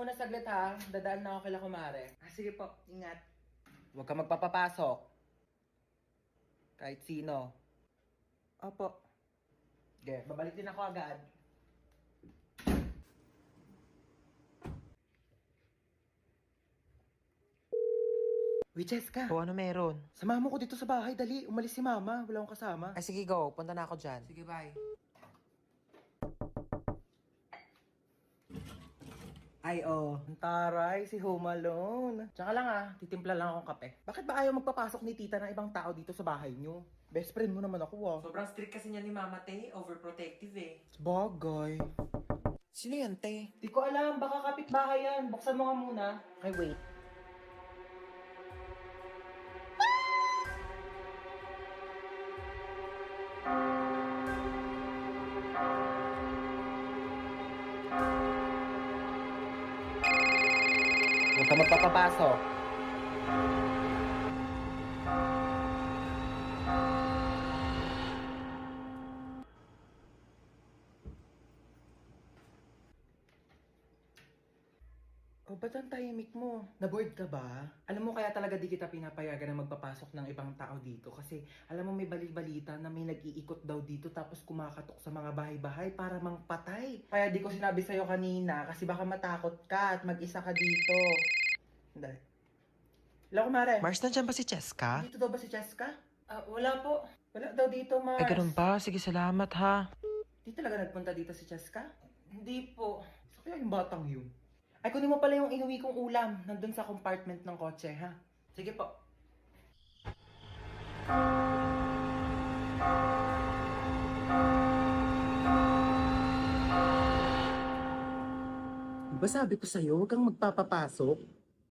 muna saglit ha. Dadaan na ako kila kumare. Sige po, ingat. Huwag ka magpapapasok. Kahit sino. Opo. Sige, babalik din ako agad. Uy, Cheska. O ano meron? Samahan mo ko dito sa bahay, dali. Umalis si mama, wala akong kasama. Ay sige go, punta na ako dyan. Sige, bye. Ay, ang taray, si Home Alone. Tsaka lang titimpla lang akong kape. Bakit ba ayaw magpapasok ni tita ng ibang tao dito sa bahay nyo? Best friend mo naman ako Sobrang strict kasi niya ni Mama Te, overprotective eh. Bagay. Sino yan, Te? Di ko alam, baka kapitbahay yan. Buksan mo nga muna. Okay, wait. Huwag ka magpapapasok. O, ba't ang tahimik mo? Naboard ka ba? Alam mo kaya talaga di kita pinapayagan na magpapasok ng ibang tao dito kasi alam mo may bali-balita na may nag-iikot daw dito tapos kumakatok sa mga bahay-bahay para mangpatay. Kaya di ko sinabi sa'yo kanina kasi baka matakot ka at mag-isa ka dito. Dali. Hello, kumare. Mars, nandiyan ba si Cheska? Dito daw ba si Cheska? Wala po. Wala daw dito, Mars. Ay ganun ba? Sige, salamat ha. Di talaga nagpunta dito si Cheska? Hindi po. So kaya yung batang yun? Ay, kunin mo pala yung inuwi kong ulam. Nandun sa compartment ng kotse, ha? Sige po. Diba sabi ko sa'yo, huwag kang magpapapasok?